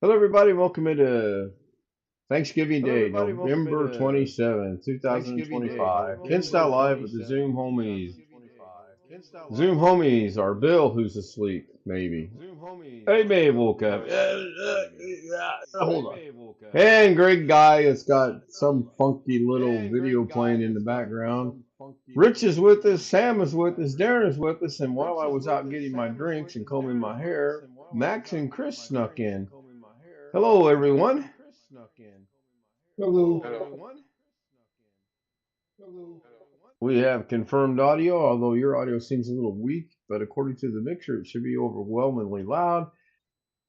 Hello, everybody. Welcome into Thanksgiving Day, November 27th, 2025. Ken Style Live with the Zoom homies. Zoom homies are Bill, who's asleep, maybe. Hey, may have woke up. Hold on. And Greg Guy has got some funky little video playing in the background. Rich is with us, Sam is with us, Darren is with us, and while I was out getting my drinks and combing my hair, Max and Chris snuck in. Hello, everyone. Hello. We have confirmed audio, although your audio seems a little weak, but according to the mixer, it should be overwhelmingly loud.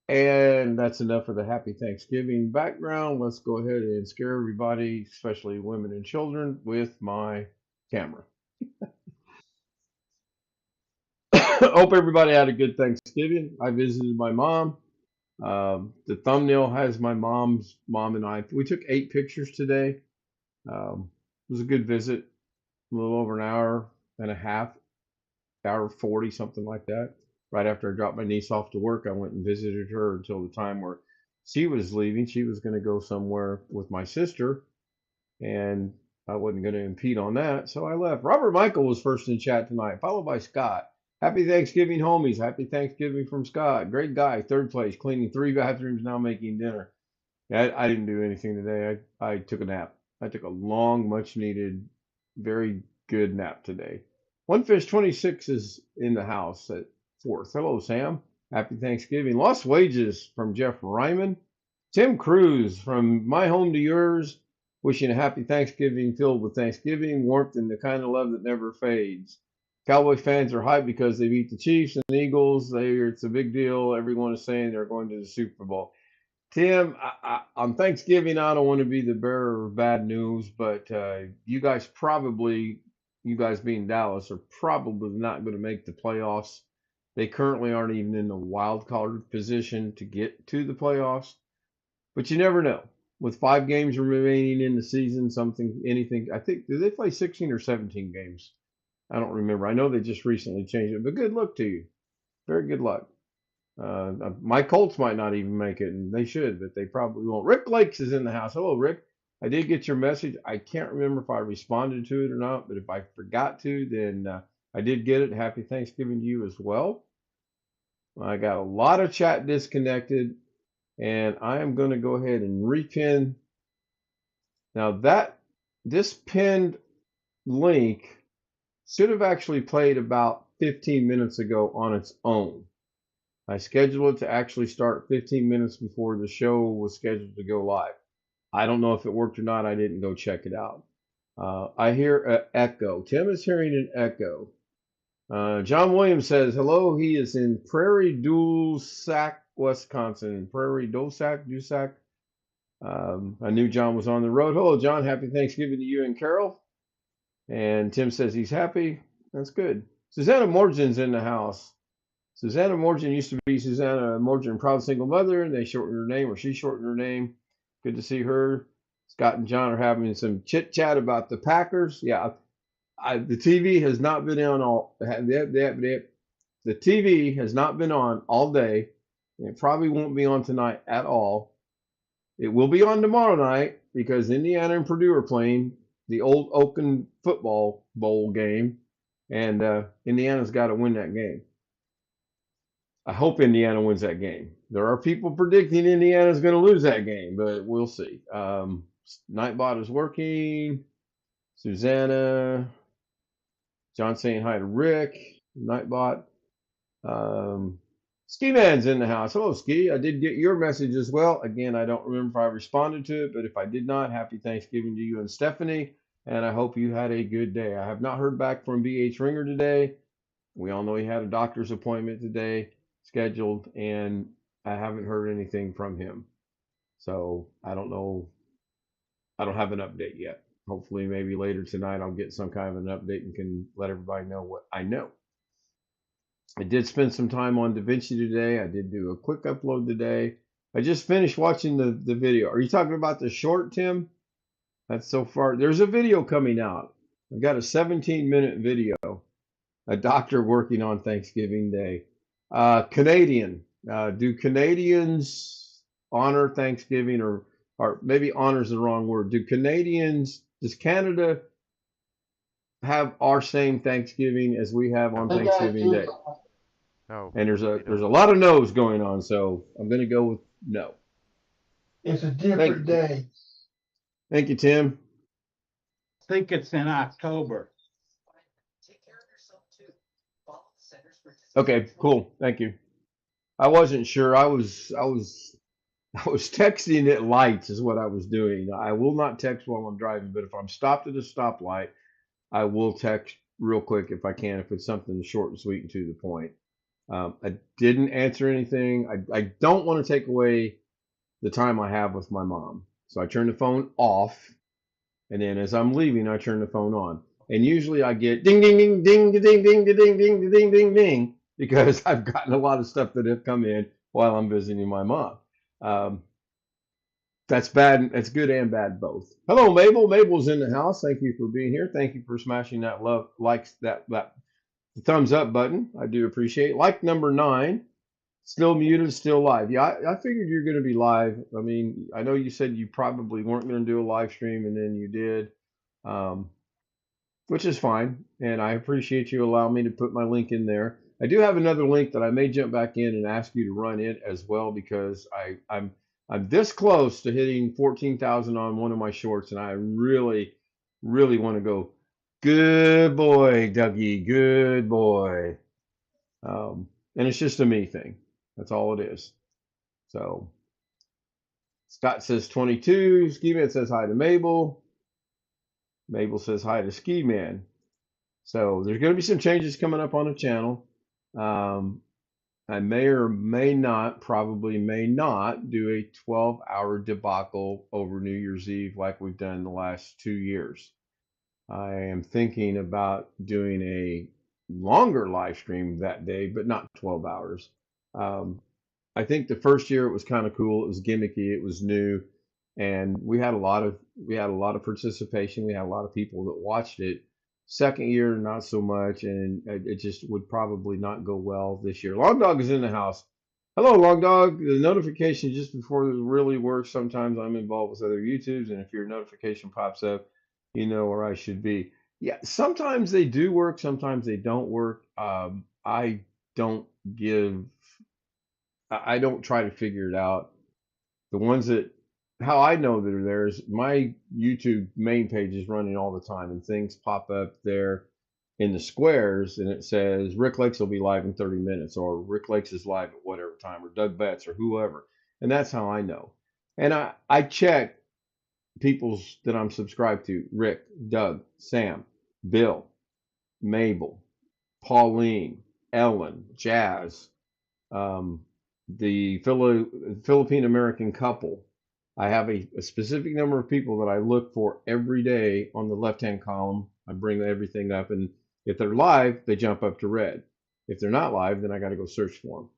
And that's enough of the Happy Thanksgiving background. Let's go ahead and scare everybody, especially women and children, with my camera. Hope everybody had a good Thanksgiving. I visited my mom. The thumbnail has my mom's mom and I. We took 8 pictures today. It was a good visit, a little over an hour and a half, hour 40, something like that. Right after I dropped my niece off to work, I went and visited her until the time where she was leaving. She was going to go somewhere with my sister, and I wasn't going to impede on that, so I left. Robert Michael was first in chat tonight, followed by Scott. Happy Thanksgiving, homies. Happy Thanksgiving from Scott. Great guy, third place, cleaning 3 bathrooms, now making dinner. Yeah, I didn't do anything today. I took a nap. I took a long, much needed, very good nap today. One Fish 26 is in the house at 4th. Hello, Sam. Happy Thanksgiving. Lost Wages from Jeff Ryman. Tim Cruz from My Home to Yours. Wishing a happy Thanksgiving filled with Thanksgiving, warmth, and the kind of love that never fades. Cowboy fans are hyped because they beat the Chiefs and the Eagles. It's a big deal. Everyone is saying they're going to the Super Bowl. Tim, on Thanksgiving, I don't want to be the bearer of bad news, but you guys being Dallas, are probably not going to make the playoffs. They currently aren't even in the wild card position to get to the playoffs, but you never know. With 5 games remaining in the season, anything. I think, did they play 16 or 17 games? I don't remember. I know they just recently changed it, but good luck to you. Very good luck. My Colts might not even make it, and they should, but they probably won't. Rick Lakes is in the house. Hello, Rick. I did get your message. I can't remember if I responded to it or not, but if I forgot to, then I did get it. Happy Thanksgiving to you as well. I got a lot of chat disconnected, and I am going to go ahead and repin. Now this pinned link should have actually played about 15 minutes ago on its own. I scheduled it to actually start 15 minutes before the show was scheduled to go live. I don't know if it worked or not. I didn't go check it out. I hear an echo. Tim is hearing an echo. John Williams says hello. He is in Prairie du Sac, Wisconsin. Prairie du Sac. I knew John was on the road. Hello, John. Happy Thanksgiving to you and Carol. And Tim says he's happy. That's good. Susanna Morgan's in the house. Susanna Morgan used to be Susanna Morgan, proud single mother, and they shortened her name, or she shortened her name. Good to see her. Scott and John are having some chit chat about the Packers. Yeah, the TV has not been on all. The TV has not been on all day. And it probably won't be on tonight at all. It will be on tomorrow night because Indiana and Purdue are playing the old Oaken football bowl game, and Indiana's got to win that game. I hope Indiana wins that game. There are people predicting Indiana's going to lose that game, but we'll see. Nightbot is working. Susanna. John saying hi to Rick. Nightbot. Ski Man's in the house. Hello, Ski. I did get your message as well. Again, I don't remember if I responded to it, but if I did not, happy Thanksgiving to you and Stephanie, and I hope you had a good day. I have not heard back from BH Ringer today. We all know he had a doctor's appointment today scheduled, and I haven't heard anything from him. So I don't know. I don't have an update yet. Hopefully, maybe later tonight I'll get some kind of an update and can let everybody know what I know. I did spend some time on Davinci today. I did do a quick upload today. I just finished watching the video. Are you talking about the short, Tim? That's so far. There's a video coming out. I got a 17-minute video. A doctor working on Thanksgiving Day. Canadian. Do Canadians honor Thanksgiving, or maybe honor is the wrong word. Does Canada have our same Thanksgiving as we have on They No, got Thanksgiving Day? you. no, And they there's a don't. lot of no's going on, so I'm going to go with no. It's a Thank different you. day. Thank you, Tim. Think it's in October. Okay, cool. Thank you. I wasn't sure. I was texting at lights is what I was doing. I will not text while I'm driving, but if I'm stopped at a stoplight, I will text real quick if I can, if it's something short and sweet and to the point. I didn't answer anything. I don't want to take away the time I have with my mom. So I turn the phone off, and then as I'm leaving, I turn the phone on. And usually I get ding, ding, ding, ding, ding, ding, ding, ding, ding, ding, ding, ding, because I've gotten a lot of stuff that have come in while I'm visiting my mom. Um, that's bad. That's good and bad both. Hello, Mabel. Mabel's in the house. Thank you for being here. Thank you for smashing that love likes that thumbs up button. I do appreciate. Like number 9. Still muted, still live. Yeah, I figured you're going to be live. I mean, I know you said you probably weren't going to do a live stream, and then you did, um, which is fine. And I appreciate you allowing me to put my link in there. I do have another link that I may jump back in and ask you to run it as well, because I'm this close to hitting 14,000 on one of my shorts, and I really, really want to go. Good boy, Dougie. Good boy. And it's just a me thing. That's all it is. So Scott says 22. Ski Man says hi to Mabel. Mabel says hi to Ski Man. So there's going to be some changes coming up on the channel. Um, I may or may not, probably may not, do a 12-hour debacle over New Year's Eve like we've done the last 2 years. I am thinking about doing a longer live stream that day, but not 12 hours. Um, I think the first year it was kind of cool. It was gimmicky. It was new, and we had a lot of participation. We had a lot of people that watched it. Second year, not so much, and it just would probably not go well this year. Long Dog is in the house. Hello, Long Dog. The notification just before it really works. Sometimes I'm involved with other YouTubes, and if your notification pops up, you know where I should be. Yeah, sometimes they do work. Sometimes they don't work. I don't give I don't try to figure it out. The ones that, how I know that are there is my YouTube main page is running all the time, and things pop up there in the squares, and it says Rick Lakes will be live in 30 minutes, or Rick Lakes is live at whatever time, or Doug Betts, or whoever. And that's how I know. And I check people's that I'm subscribed to: Rick, Doug, Sam, Bill, Mabel, Pauline, Ellen, Jazz, um, the Philippine American couple. I have a specific number of people that I look for every day on the left hand column. I bring everything up, and if they're live, they jump up to red. If they're not live, then I got to go search for them.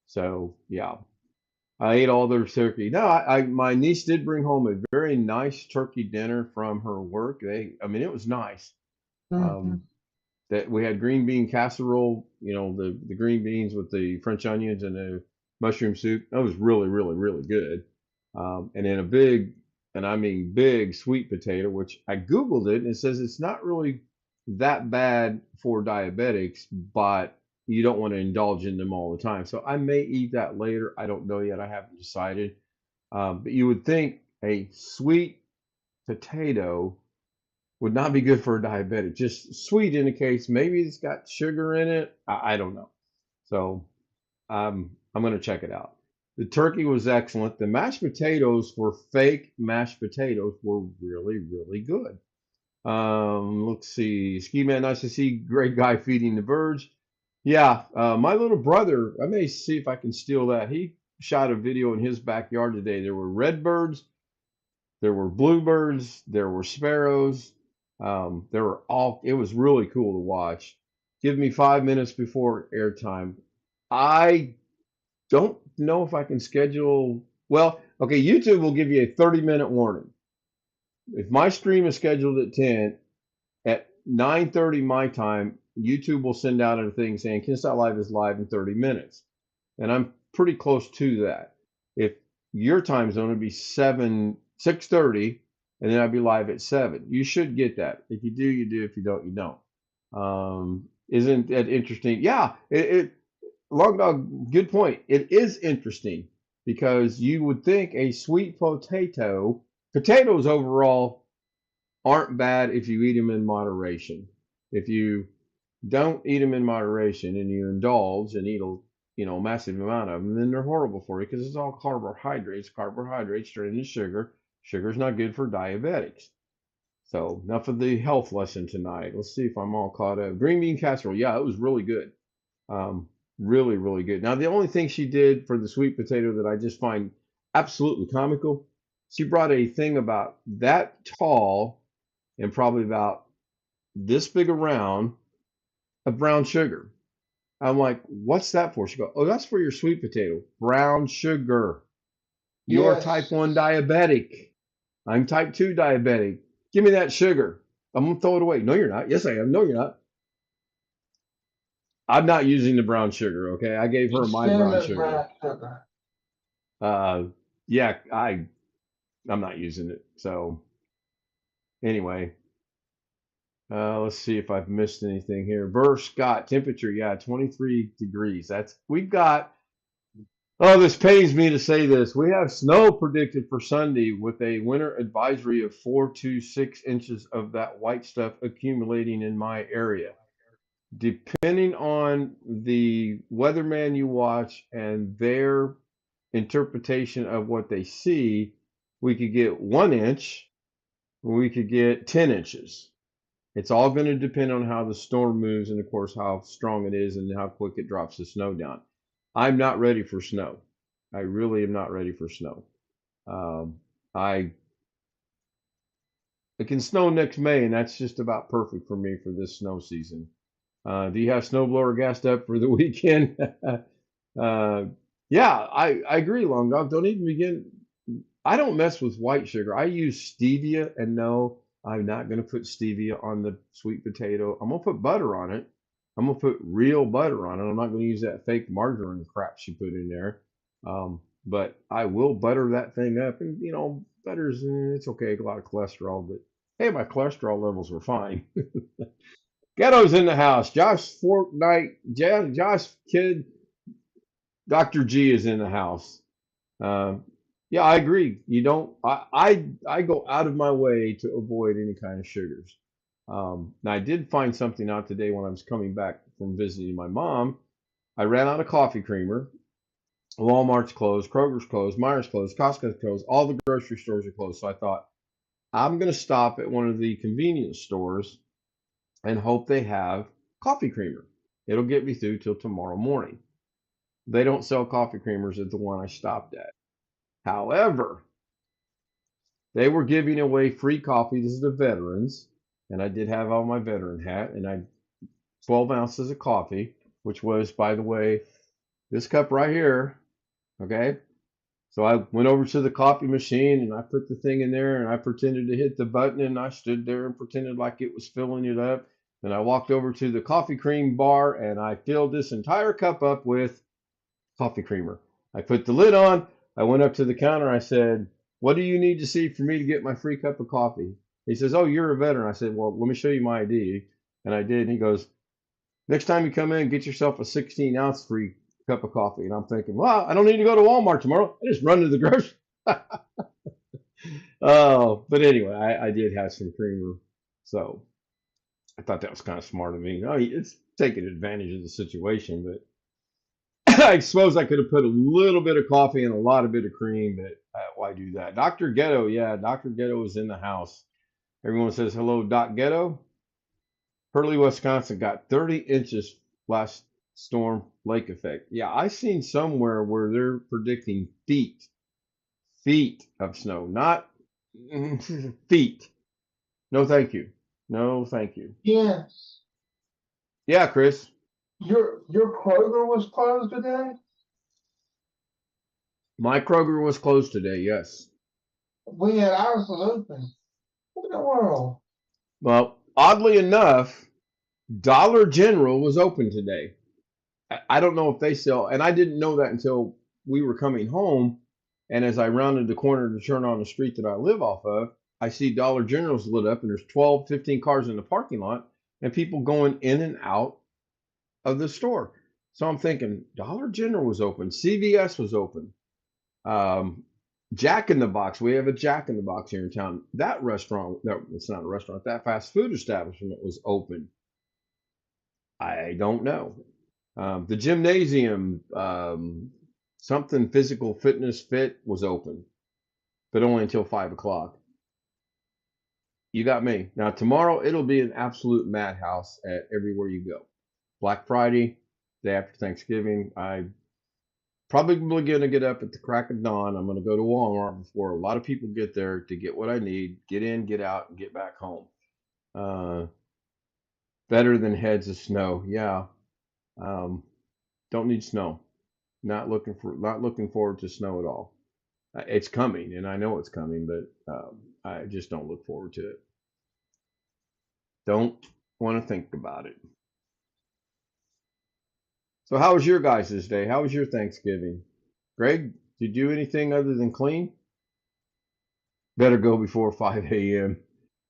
So yeah, I ate all their turkey. No, my niece did bring home a very nice turkey dinner from her work. I mean, it was nice. Mhm. Um, that we had green bean casserole, the green beans with the French onions and the mushroom soup. That was really, really, really good. And then a big, and I mean big, sweet potato, which I Googled it and it says it's not really that bad for diabetics, but you don't want to indulge in them all the time. So I may eat that later. I don't know yet. I haven't decided. But you would think a sweet potato would not be good for a diabetic. Just sweet indicates maybe it's got sugar in it. I don't know. So I'm going to check it out. The turkey was excellent. The mashed potatoes were fake mashed potatoes were really, really good. Let's see. Ski Man, nice to see. Great guy feeding the birds. Yeah, my little brother, I may see if I can steal that. He shot a video in his backyard today. There were red birds, there were bluebirds, there were sparrows. There were all. It was really cool to watch. Give me 5 minutes before airtime. I don't know if I can schedule. Well, okay, YouTube will give you a 30-minute warning. If my stream is scheduled at 10, at 9:30 my time, YouTube will send out a thing saying Kinstat Live is live in 30 minutes. And I'm pretty close to that. If your time zone would be 6:30, and then I'd be live at 7. You should get that. If you do, you do. If you don't, you don't. Isn't that interesting? Yeah, Long Dog, good point. It is interesting because you would think a sweet potatoes overall aren't bad if you eat them in moderation. If you don't eat them in moderation and you indulge and eat a massive amount of them, then they're horrible for you because it's all carbohydrates. Carbohydrates turn into sugar. Sugar's not good for diabetics. So enough of the health lesson tonight. Let's see if I'm all caught up. Green bean casserole. Yeah, it was really good. Um, really, really good. Now, the only thing she did for the sweet potato that I just find absolutely comical, she brought a thing about that tall and probably about this big around of brown sugar. I'm like, what's that for? She goes, oh, that's for your sweet potato. Brown sugar. You're type Yes. 1 diabetic. I'm type 2 diabetic. Give me that sugar. I'm going to throw it away. No, you're not. Yes, I am. No, you're not. I'm not using the brown sugar, okay? I gave her my brown Cinnamon sugar. brown sugar. Yeah, I'm not using it. So anyway, let's see if I've missed anything here. Burr Scott, temperature, yeah, 23 degrees. We've got, oh, this pains me to say this. We have snow predicted for Sunday with a winter advisory of 4 to 6 inches of that white stuff accumulating in my area. Depending on the weatherman you watch and their interpretation of what they see, we could get 1 inch, we could get 10 inches. It's all going to depend on how the storm moves and, of course, how strong it is and how quick it drops the snow down. I'm not ready for snow. I really am not ready for snow. I It can snow next May, and that's just about perfect for me for this snow season. Do you have snowblower gassed up for the weekend? Yeah, I agree, Long Dog. Don't even begin. I don't mess with white sugar. I use stevia, and no, I'm not going to put stevia on the sweet potato. I'm going to put butter on it. I'm going to put real butter on it. I'm not going to use that fake margarine crap she put in there. But I will butter that thing up. And, butter's, it's okay, a lot of cholesterol. But, hey, my cholesterol levels were fine. Ghetto's in the house. Josh Fortnite, Josh Kid, Dr. G is in the house. Yeah, I agree. You don't. I go out of my way to avoid any kind of sugars. Now I did find something out today when I was coming back from visiting my mom. I ran out of coffee creamer. Walmart's closed, Kroger's closed, Meijer's closed, Costco's closed. All the grocery stores are closed. So I thought I'm going to stop at one of the convenience stores and hope they have coffee creamer. It'll get me through till tomorrow morning. They don't sell coffee creamers at the one I stopped at. However, they were giving away free coffee to the veterans, and I did have on my veteran hat, and I 12 ounces of coffee, which was, by the way, this cup right here. Okay, so I went over to the coffee machine and I put the thing in there and I pretended to hit the button and I stood there and pretended like it was filling it up. Then I walked over to the coffee cream bar and I filled this entire cup up with coffee creamer. I put the lid on. I went up to the counter. I said, what do you need to see for me to get my free cup of coffee? He says, oh, you're a veteran. I said, well, let me show you my ID. And I did. And he goes, next time you come in, get yourself a 16-ounce free cup of coffee. And I'm thinking, well, I don't need to go to Walmart tomorrow. I just run to the grocery. Oh, but anyway, I did have some creamer. So I thought that was kind of smart of me. Oh, it's taking advantage of the situation, but I suppose I could have put a little bit of coffee and a lot of bit of cream, but why do that? Dr. Ghetto, yeah, Dr. Ghetto is in the house. Everyone says hello, Doc Ghetto. Hurley, Wisconsin got 30 inches last storm lake effect. Yeah, I seen somewhere where they're predicting feet of snow, not feet. No, thank you. No, thank you. Yes. Yeah, Chris. Your Kroger was closed today? My Kroger was closed today, yes. We had ours was open. What in the world? Well, oddly enough, Dollar General was open today. I don't know if they sell, and I didn't know that until we were coming home. And as I rounded the corner to turn on the street that I live off of, I see Dollar General's lit up and there's 12, 15 cars in the parking lot and people going in and out of the store. So I'm thinking Dollar General was open, CVS was open, um, Jack in the Box. We have a Jack in the Box here in town. That restaurant, no, it's not a restaurant, that fast food establishment was open. I don't know. The gymnasium, something physical fitness fit was open, but only until 5 o'clock. You got me. Now tomorrow it'll be an absolute madhouse at everywhere you go. Black Friday, day after Thanksgiving. I probably gonna get up at the crack of dawn. I'm gonna go to Walmart before a lot of people get there to get what I need, get in, get out, and get back home. Uh, Better than heads of snow. Yeah. Don't need snow. Not looking forward to snow at all. It's coming, and I know it's coming, but I just don't look forward to it. Don't want to think about it. So, how was your guys' day? How was your Thanksgiving? Greg, did you do anything other than clean? Better go before 5 a.m.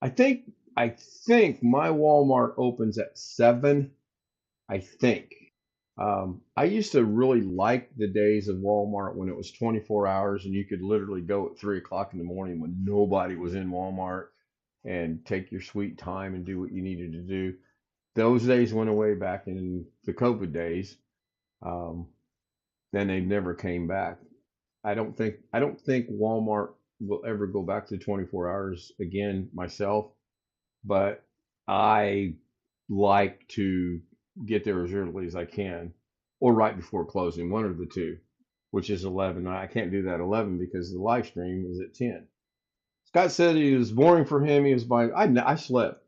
I think my Walmart opens at 7. I think. I used to really like the days of Walmart when it was 24 hours and you could literally go at 3 o'clock in the morning when nobody was in Walmart and take your sweet time and do what you needed to do. Those days went away back in the COVID days. Um, then they never came back. I don't think Walmart will ever go back to 24 hours again myself, but I like to get there as early as I can or right before closing, one of the two, which is 11. I can't do that 11 because the live stream is at 10. Scott said it was boring for him. He was by, I slept.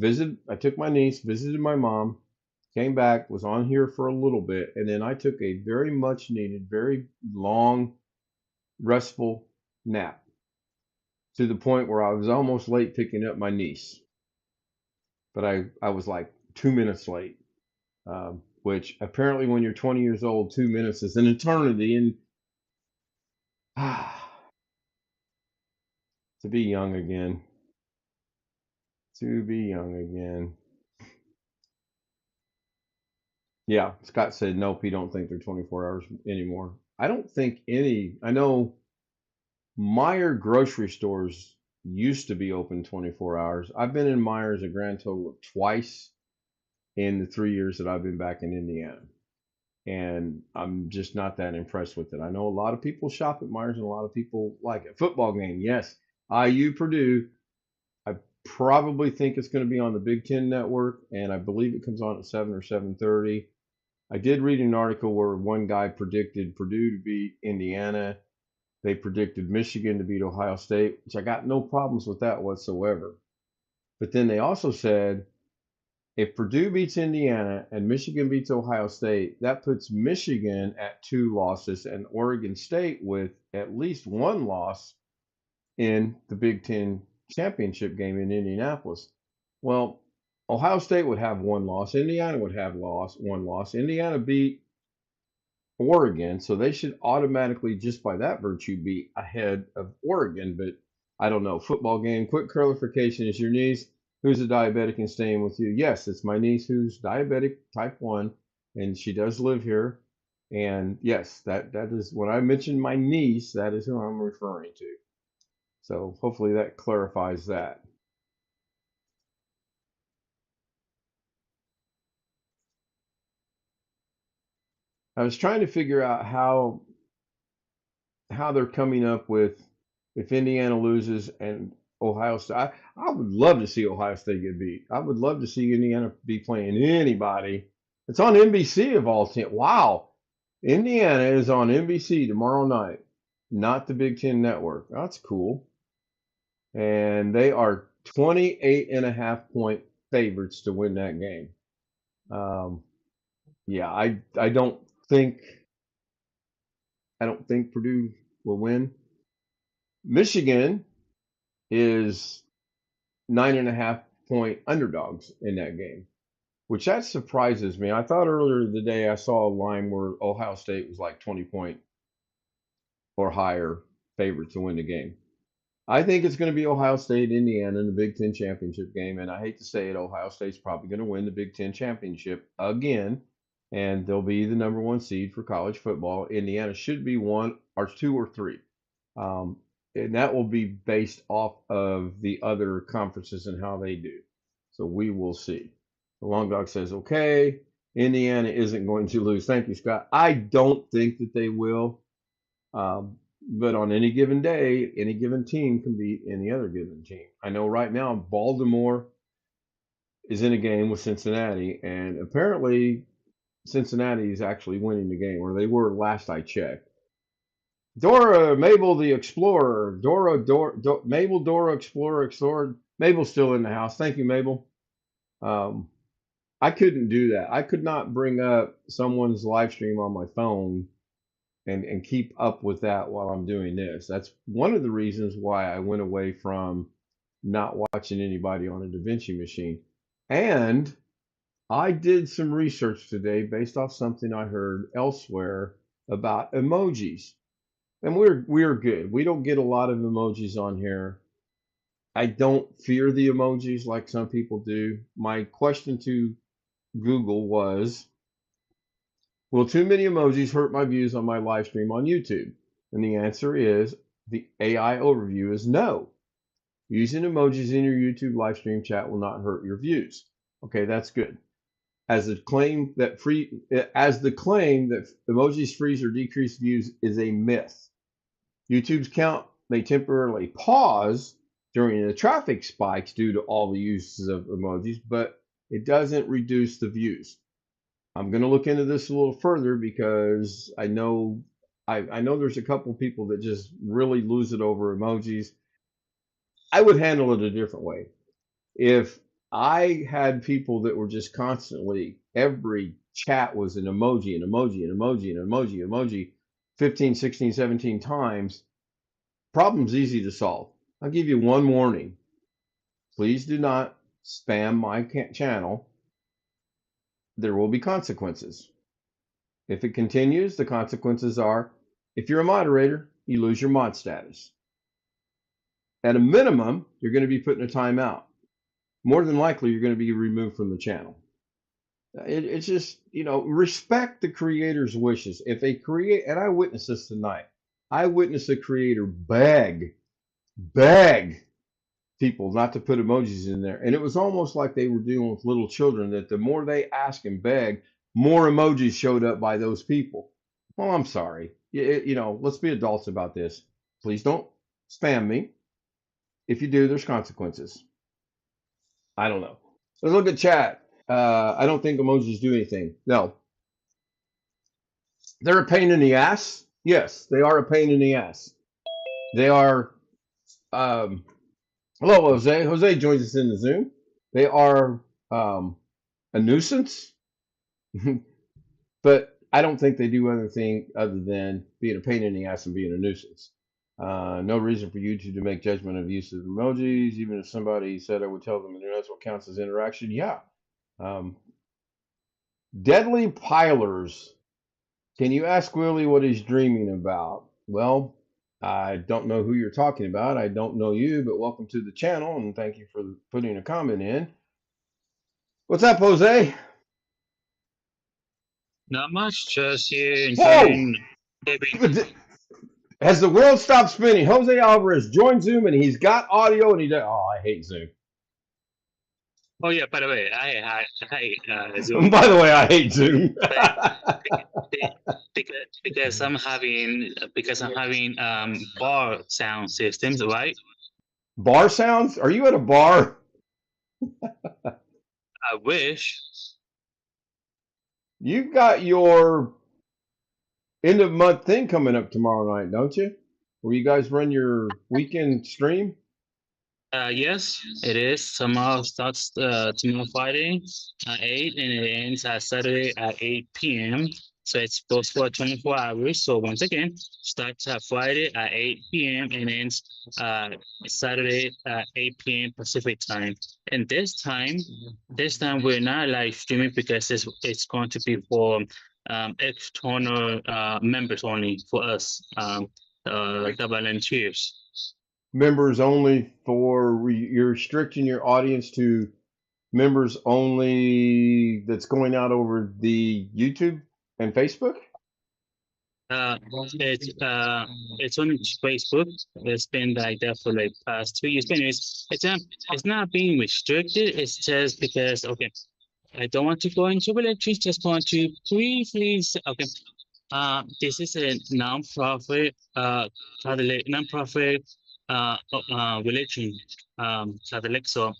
I took my niece, visited my mom, came back, was on here for a little bit, and then I took a very much needed, very long, restful nap to the point where I was almost late picking up my niece. But I was like 2 minutes late, which apparently when you're 20 years old, 2 minutes is an eternity. And to be young again, to be young again. Yeah, Scott said, nope, he don't think they're 24 hours anymore. I don't think I know Meyer grocery stores used to be open 24 hours. I've been in Myers a grand total of twice in the 3 years that I've been back in Indiana. And I'm just not that impressed with it. I know a lot of people shop at Myers and a lot of people like it. Football game, yes. IU Purdue. I probably think it's going to be on the Big Ten Network, and I believe it comes on at 7 or 7:30. I did read an article where one guy predicted Purdue to beat Indiana. They predicted Michigan to beat Ohio State, which I got no problems with that whatsoever. But then they also said if Purdue beats Indiana and Michigan beats Ohio State, that puts Michigan at 2 losses and Oregon State with at least 1 loss in the Big Ten championship game in Indianapolis. Well, Ohio State would have 1 loss. Indiana would have 1 loss. Indiana beat Oregon, so they should automatically, just by that virtue, be ahead of Oregon. But I don't know. Football game. Quick clarification: is your niece who's a diabetic and staying with you? Yes, it's my niece who's diabetic type 1, and she does live here. And yes, that is when I mentioned my niece, that is who I'm referring to. So hopefully that clarifies that. I was trying to figure out how they're coming up with if Indiana loses and Ohio State. I would love to see Ohio State get beat. I would love to see Indiana be playing anybody. It's on NBC of all 10. Wow. Indiana is on NBC tomorrow night, not the Big Ten Network. That's cool. And they are 28.5 point favorites to win that game. Yeah, I don't think Purdue will win. Michigan is 9.5 point underdogs in that game, which that surprises me. I thought earlier today I saw a line where Ohio State was like 20 point or higher favorite to win the game. I think it's going to be Ohio State, Indiana in the Big Ten championship game. And I hate to say it, Ohio State's probably going to win the Big Ten championship again. And they'll be the number one seed for college football. Indiana should be one or two or three. Um, and that will be based off of the other conferences and how they do. So we will see. The Long Dog says, okay, Indiana isn't going to lose. Thank you, Scott. I don't think that they will. But on any given day, any given team can beat any other given team. I know right now Baltimore is in a game with Cincinnati, and apparently Cincinnati is actually winning the game, or they were last I checked. Dora, Mabel the Explorer, Mabel, Dora Explorer. Mabel's still in the house. Thank you, Mabel. I couldn't do that. I could not bring up someone's live stream on my phone and keep up with that while I'm doing this. That's one of the reasons why I went away from not watching anybody on a Davinci machine. And I did some research today based off something I heard elsewhere about emojis. And we're good. We don't get a lot of emojis on here. I don't fear the emojis like some people do. My question to Google was, will too many emojis hurt my views on my live stream on YouTube? And the answer is, the AI overview is no. Using emojis in your YouTube live stream chat will not hurt your views. Okay, that's good. As the claim that emojis freeze or decrease views is a myth. YouTube's count may temporarily pause during the traffic spikes due to all the uses of emojis, but it doesn't reduce the views. I'm going to look into this a little further because I know there's a couple people that just really lose it over emojis. I would handle it a different way. If I had people that were just constantly, every chat was an emoji, 15, 16, 17 times, problem's easy to solve. I'll give you one warning. Please do not spam my channel. There will be consequences. If it continues, the consequences are, if you're a moderator, you lose your mod status. At a minimum, you're going to be put in a timeout. More than likely, you're going to be removed from the channel. It's just, respect the creator's wishes. If a creator, and I witnessed this tonight, I witnessed a creator beg people not to put emojis in there. And it was almost like they were dealing with little children, that the more they ask and beg, more emojis showed up by those people. Well, I'm sorry. Let's be adults about this. Please don't spam me. If you do, there's consequences. I don't know. Let's look at chat. I don't think emojis do anything. No. They're a pain in the ass. Yes, they are a pain in the ass. They are, hello, Jose. Jose joins us in the Zoom. They are a nuisance, but I don't think they do anything other than being a pain in the ass and being a nuisance. No reason for YouTube to make judgment of use of emojis. Even if somebody said I would tell them that's what counts as interaction. Yeah. Deadly Pilers. Can you ask Willie what he's dreaming about? Well, I don't know who you're talking about. I don't know you, but welcome to the channel, and thank you for putting a comment in. What's up, Jose? Not much, just here enjoying. Has the world stopped spinning? Jose Alvarez joined Zoom, and he's got audio, and he does. Oh, I hate Zoom. Oh yeah, by the way, I Zoom. By the way, I hate Zoom. because I'm having bar sound systems, right? Bar sounds? Are you at a bar? I wish. You've got your end of month thing coming up tomorrow night, don't you? Where you guys run your weekend stream? Yes, it is. Tomorrow starts tomorrow Friday at 8 and it ends at Saturday at 8 p.m. So it's both for 24 hours. So once again, starts at Friday at 8 p.m. and ends Saturday at 8 p.m. Pacific time. And this time we're not live streaming because it's going to be for external members only for us. the volunteers. Members only for you're restricting your audience to members only that's going out over the YouTube and Facebook? Uh, it's it's on Facebook. It's been like that for like past 2 years. But anyways, it's not being restricted. It's just because okay, I don't want to go into religion. Just want to briefly okay. This is a non-profit Catholic non-profit religion Catholic. So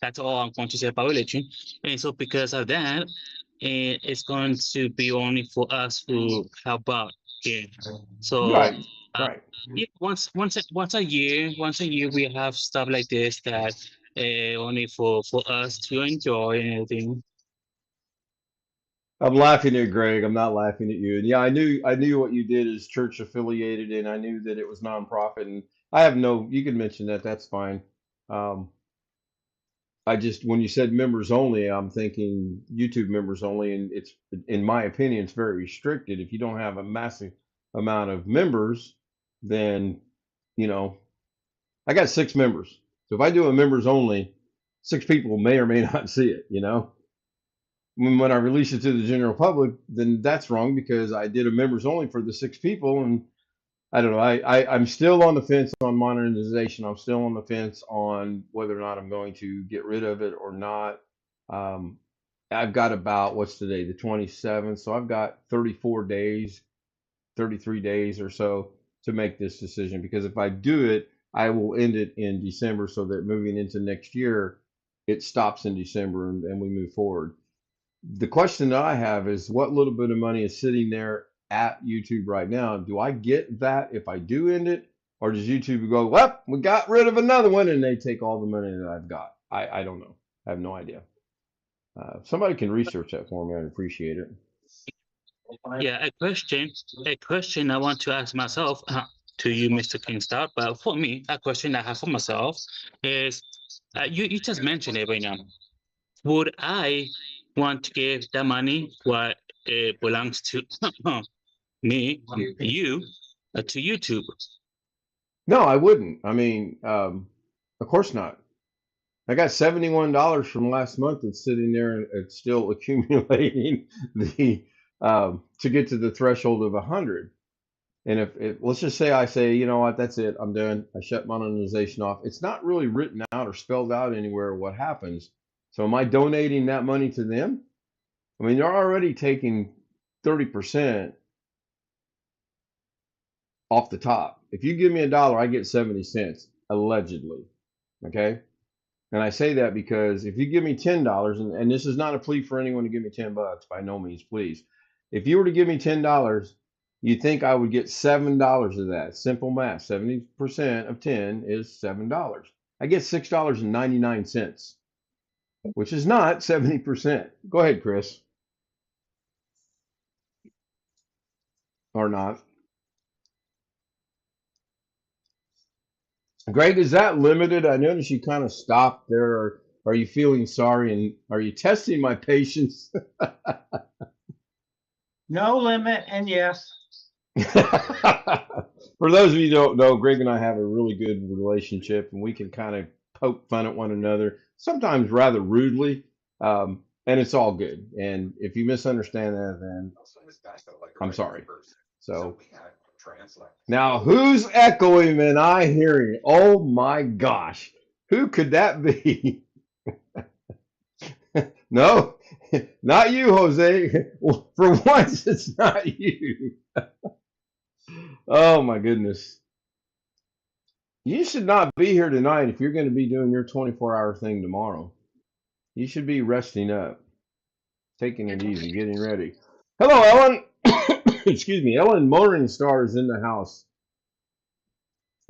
that's all I'm going to say about religion. And so because of that, it's going to be only for us who help out here. So Right, uh, right. yeah, once a year we have stuff like this that only for us to enjoy and everything. I'm laughing at Greg. I'm not laughing at you. And yeah, I knew what you did is church affiliated, and I knew that it was nonprofit. And I have no. You can mention that. That's fine. Um, I just when you said members only, I'm thinking YouTube members only, and it's in my opinion, it's very restricted. If you don't have a massive amount of members, then you know I got 6 members. So if I do a members only, 6 people may or may not see it. When I release it to the general public, then that's wrong because I did a members only for the 6 people, and I don't know. I'm still on the fence on monetization. I'm still on the fence on whether or not I'm going to get rid of it or not. Um, I've got about what's today, the 27th, so I've got 34 days, 33 days or so to make this decision because if I do it, I will end it in December so that moving into next year, it stops in December and we move forward. The question that I have is what little bit of money is sitting there at YouTube right now? Do I get that if I do end it? Or does YouTube go, well, we got rid of another one and they take all the money that I've got? I don't know. I have no idea. Somebody can research that for me. I'd appreciate it. Yeah, a question I want to ask myself to you, Mr. Kingstar, but for me, a question I have for myself is, you just mentioned it right now. Would I want to give that money what it belongs to me, you, to YouTube? No, I wouldn't. I mean, of course not. I got $71 from last month that's sitting there and it's still accumulating the to get to the threshold of 100. And if let's just say I say, you know what, that's it, I'm done. I shut monetization off. It's not really written out or spelled out anywhere what happens. So am I donating that money to them? I mean, they're already taking 30% off the top. If you give me $1, I get 70 cents, allegedly. Okay. And I say that because if you give me $10, and this is not a plea for anyone to give me $10, by no means, please. If you were to give me $10, you think I would get $7 of that. Simple math. 70% of 10 is $7. I get $6.99, which is not 70%. Go ahead, Chris. Or not. Greg, is that limited? I noticed you kind of stopped there. Or are you feeling sorry and are you testing my patience? No limit, and yes. For those of you who don't know, Greg and I have a really good relationship and we can kind of poke fun at one another, sometimes rather rudely. And it's all good. And if you misunderstand that, then I'm sorry. So now who's echoing and I hearing? Oh my gosh. Who could that be? No, not you, Jose. Well, for once, it's not you. Oh my goodness. You should not be here tonight if you're going to be doing your 24-hour thing tomorrow. You should be resting up, taking it easy, getting ready. Hello, Ellen. Excuse me. Ellen Morningstar is in the house.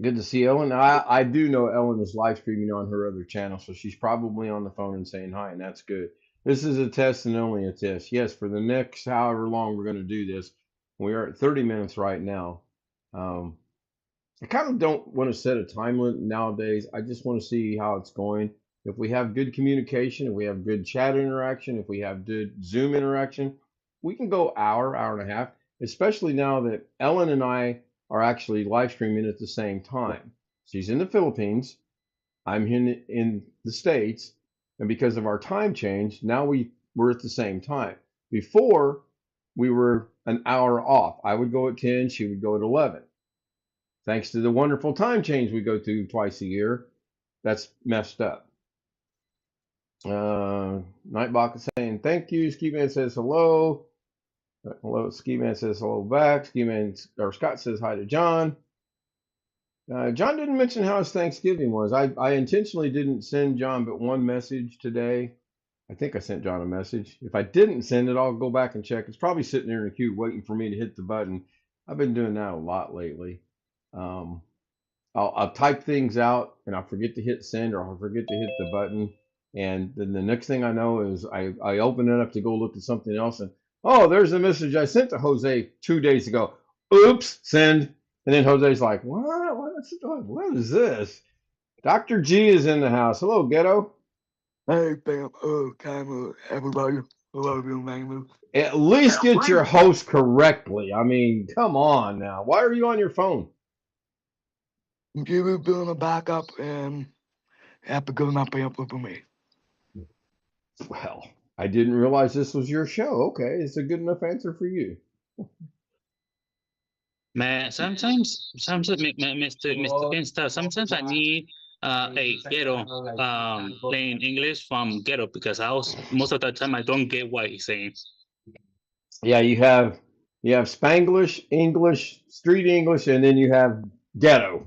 Good to see Ellen. I do know Ellen is live streaming on her other channel, so she's probably on the phone and saying hi, and that's good. This is a test and only a test. Yes, for the next however long we're going to do this, we are at 30 minutes right now. I kind of don't want to set a time limit nowadays. I just want to see how it's going. If we have good communication, if we have good chat interaction, if we have good Zoom interaction, we can go hour, hour and a half, especially now that Ellen and I are actually live streaming at the same time. She's in the Philippines. I'm in the States. And because of our time change, now we're at the same time. Before, we were an hour off. I would go at 10, she would go at 11. Thanks to the wonderful time change we go through twice a year, that's messed up. Nightbot is saying thank you. Ski Man says hello. Hello. Ski Man says hello back. Ski Man or Scott says hi to John. John didn't mention how his Thanksgiving was. I intentionally didn't send John but one message today. I think I sent John a message. If I didn't send it, I'll go back and check. It's probably sitting there in the queue waiting for me to hit the button. I've been doing that a lot lately. I'll type things out and I'll forget to hit send or I'll forget to hit the button. And then the next thing I know is I open it up to go look at something else and, oh, there's a message I sent to Jose 2 days ago. Oops, send. And then Jose's like, what is this? Dr. G is in the house. Hello, Ghetto. Hey, fam. Everybody. Hello, man. At least get your host correctly. I mean, come on now. Why are you on your phone? Give it doing a backup and have to go not pay up for me. Well, I didn't realize this was your show. Okay, it's a good enough answer for you. Man, sometimes, Mr. Kinster, sometimes I need a Ghetto playing English from Ghetto because most of the time I don't get what he's saying. Yeah, you have Spanglish, English, Street English, and then you have Ghetto.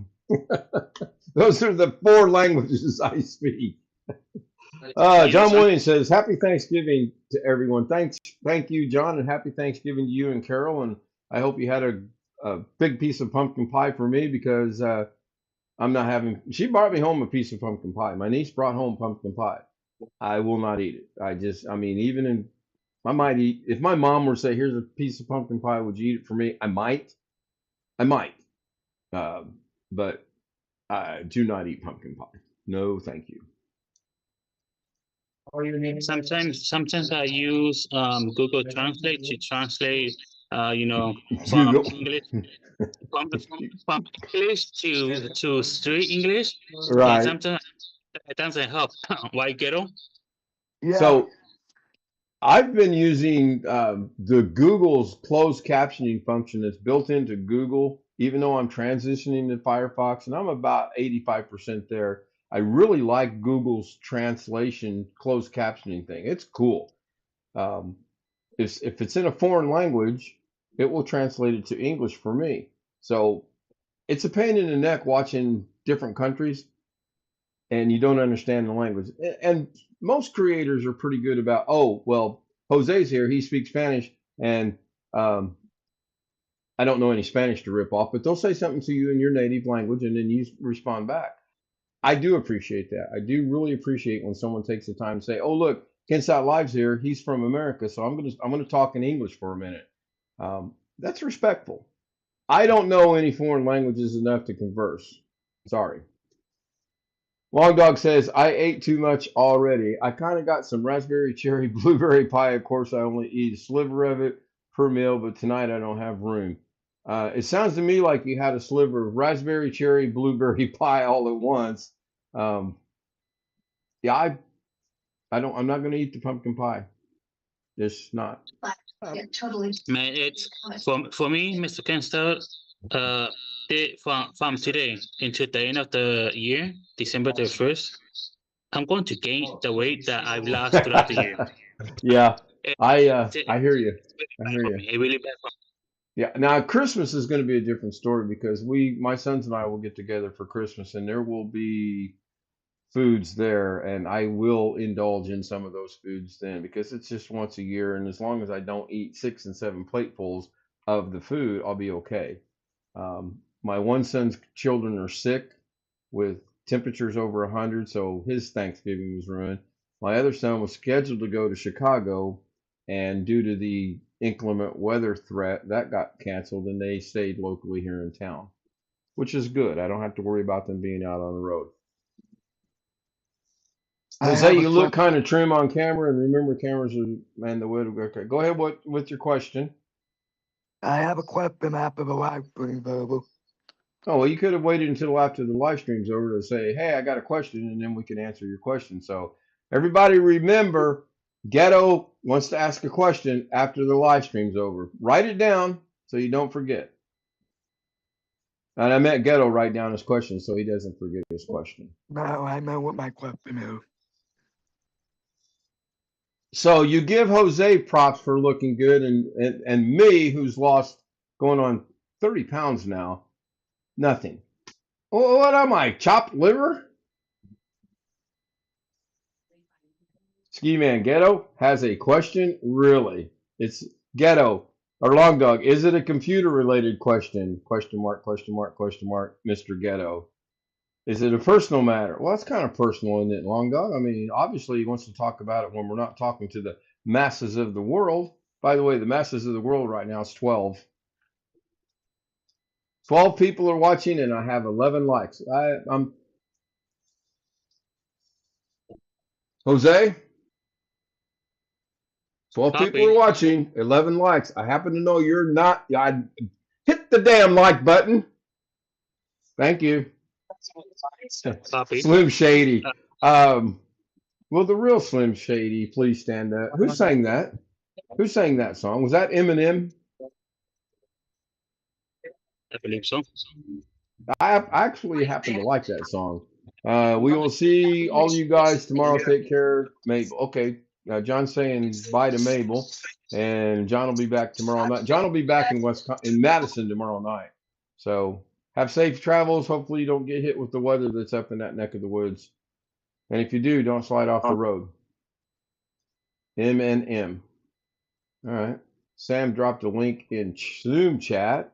Those are the 4 languages I speak. John Williams says, "Happy Thanksgiving to everyone." Thank you, John, and happy Thanksgiving to you and Carol. And I hope you had a big piece of pumpkin pie for me because I'm not having. She brought me home a piece of pumpkin pie. My niece brought home pumpkin pie. I will not eat it. I mean, I might eat if my mom were to say, "Here's a piece of pumpkin pie. Would you eat it for me?" I might. But I do not eat pumpkin pie. No, thank you. Sometimes I use Google Translate to translate, from Google. English from English to Street English. Right. And sometimes it doesn't help. Why, Ghetto? Yeah. So I've been using the Google's closed captioning function that's built into Google, even though I'm transitioning to Firefox, and I'm about 85% there. I really like Google's translation closed captioning thing. It's cool. If it's in a foreign language, it will translate it to English for me. So it's a pain in the neck watching different countries and you don't understand the language. And most creators are pretty good about, oh, well, Jose's here, he speaks Spanish, and I don't know any Spanish to rip off, but they'll say something to you in your native language and then you respond back. I do appreciate that. I do really appreciate when someone takes the time to say, "Oh, look, Kensat Live's here. He's from America, so I'm gonna talk in English for a minute." That's respectful. I don't know any foreign languages enough to converse. Sorry. Long Dog says, "I ate too much already. I kind of got some raspberry, cherry, blueberry pie. Of course, I only eat a sliver of it per meal, but tonight I don't have room." It sounds to me like you had a sliver of raspberry, cherry, blueberry pie all at once. Yeah, I'm not going to eat the pumpkin pie. It's not. Man, it's for me, Mr. Kinster. From today into the end of the year, December 31st, I'm going to gain the weight that I've lost throughout the year. Yeah, I hear you. I hear you. It's really bad for me. Yeah. Now Christmas is going to be a different story because my sons and I will get together for Christmas, and there will be foods there, and I will indulge in some of those foods then because it's just once a year, and as long as I don't eat 6 and 7 platefuls of the food, I'll be okay. My one son's children are sick with temperatures over 100, so his Thanksgiving was ruined. My other son was scheduled to go to Chicago, and due to the inclement weather threat, that got canceled, and they stayed locally here in town, which is good. I don't have to worry about them being out on the road. Jose, you look kind of trim on camera, and remember, cameras are the way to go. Okay, go ahead with your question. I have a question after the live stream, available. Oh, well, you could have waited until after the live stream's over to say, hey, I got a question, and then we can answer your question. So everybody remember, Ghetto wants to ask a question after the live stream's over. Write it down so you don't forget. And I meant Ghetto write down his question so he doesn't forget his question. No, I know what my question is. So you give Jose props for looking good, and me, who's lost going on 30 pounds now, nothing. Oh, what am I, chopped liver? Ski Man Ghetto has a question. Really? It's Ghetto or Long Dog. Is it a computer related question? Question mark, question mark, question mark, Mr. Ghetto. Is it a personal matter? Well, it's kind of personal, isn't it, Long Dog? I mean, obviously he wants to talk about it when we're not talking to the masses of the world. By the way, the masses of the world right now is 12. 12 people are watching and I have 11 likes. I'm Jose. 12 people are Copy. watching, 11 likes. I happen to know you're not. I hit the damn like button. Thank you. Copy. Slim Shady. Will the real Slim Shady please stand up? Who sang that? Who sang that song? Was that Eminem? I believe so. I actually happen to like that song. We will see all you guys tomorrow. Take care, Mabel. Okay, John's saying bye to Mabel, and John will be back tomorrow night. John will be back in Madison tomorrow night. So have safe travels. Hopefully you don't get hit with the weather that's up in that neck of the woods. And if you do, don't slide off the road. M. All right. Sam dropped a link in Zoom chat.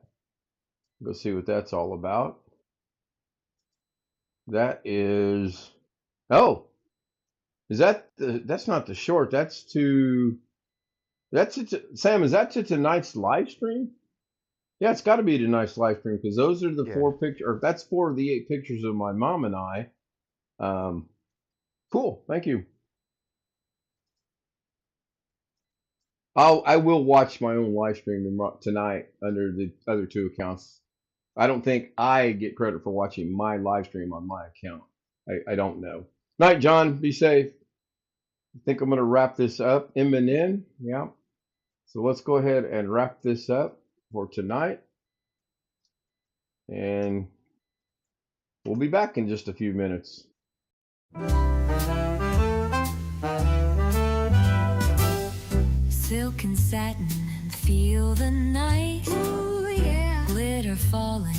Go see what that's all about. That is, oh, is that that's not the short. That's it. Sam, is that to tonight's live stream? Yeah, it's got to be tonight's live stream because those are the 4 pictures, or that's 4 of the 8 pictures of my mom and I. Cool. Thank you. I will watch my own live stream tonight under the other 2 accounts. I don't think I get credit for watching my live stream on my account. I don't know. Night, John. Be safe. I think I'm going to wrap this up. M&N. Yeah. So let's go ahead and wrap this up for tonight. And we'll be back in just a few minutes. Silk and satin, feel the night. Ooh, yeah. Glitter falling,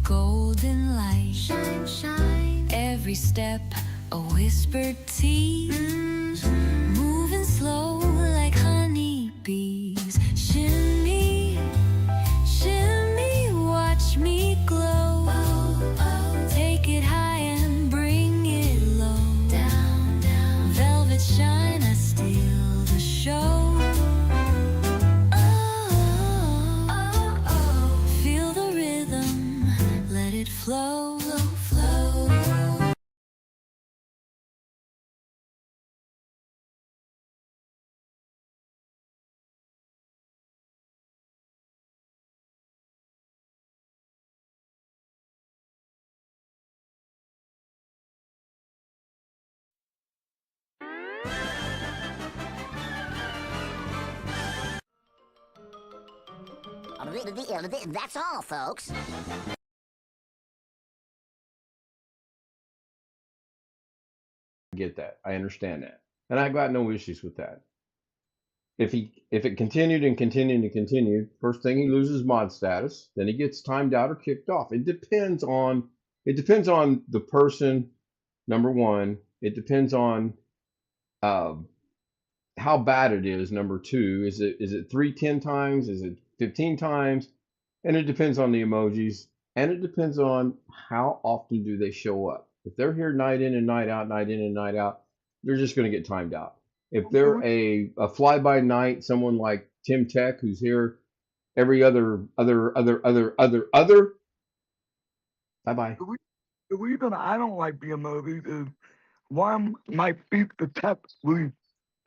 golden light. Shine, shine. Every step, a whispered tease. Moving slow like honeybees. Shimmy, shimmy, watch me glow. Oh, oh. Take it high and bring it low. Down, down. Velvet shine, I steal the show. Flow, flow. That's all, folks. Get that. I understand that. And I got no issues with that. If it continued and continued and continued, first thing he loses mod status, then he gets timed out or kicked off. It depends on the person, number one. It depends on how bad it is, number two. Is it 3, 10 times? Is it 15 times? And it depends on the emojis, and it depends on how often do they show up. If they're here night in and night out, they're just going to get timed out. If they're a fly-by-night, someone like Tim Tech, who's here every other, bye-bye. The reason I don't like being movies is one, my feet detect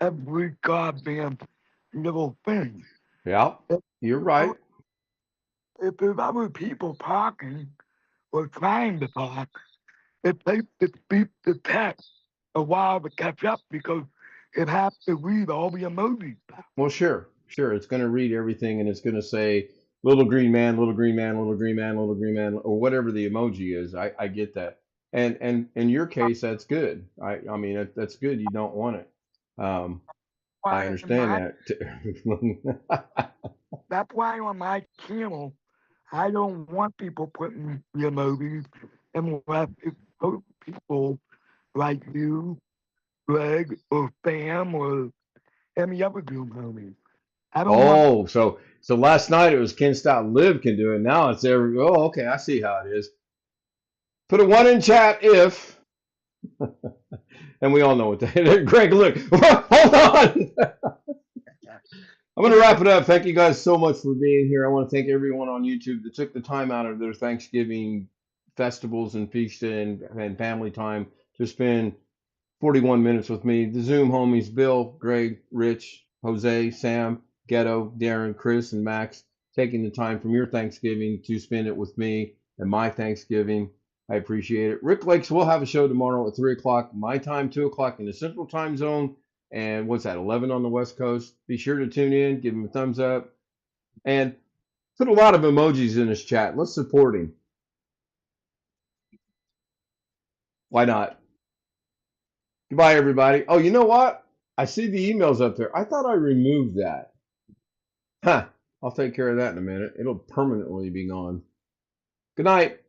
every goddamn little thing. Yeah, you're right. if there's other people parking or trying to park, it takes the text a while to catch up because it has to read all the emojis back. Well, sure. It's going to read everything and it's going to say little green man, little green man, little green man, little green man, or whatever the emoji is. I get that. And in your case, that's good. I mean, that's good. You don't want it. I Why understand my- that. That's why on my channel, I don't want people putting the emojis unless it's those people like you, Greg, or Sam, or any other Doom homies. I don't want. Oh, so last night it was Ken Stout Live can do it. Now it's every. Oh, okay. I see how it is. Put a 1 in chat if. And we all know what that. Greg, look. Hold on. I'm going to wrap it up. Thank you guys so much for being here. I want to thank everyone on YouTube that took the time out of their Thanksgiving festivals and feast and family time to spend 41 minutes with me. The Zoom homies, Bill, Greg, Rich, Jose, Sam, Ghetto, Darren, Chris, and Max, taking the time from your Thanksgiving to spend it with me and my Thanksgiving. I appreciate it. Rick Lakes will have a show tomorrow at 3 o'clock, my time, 2 o'clock in the Central Time Zone. And what's that, 11 on the West Coast? Be sure to tune in, give him a thumbs up, and put a lot of emojis in his chat. Let's support him. Why not? Goodbye, everybody. Oh, you know what? I see the emails up there. I thought I removed that. Huh. I'll take care of that in a minute. It'll permanently be gone. Good night.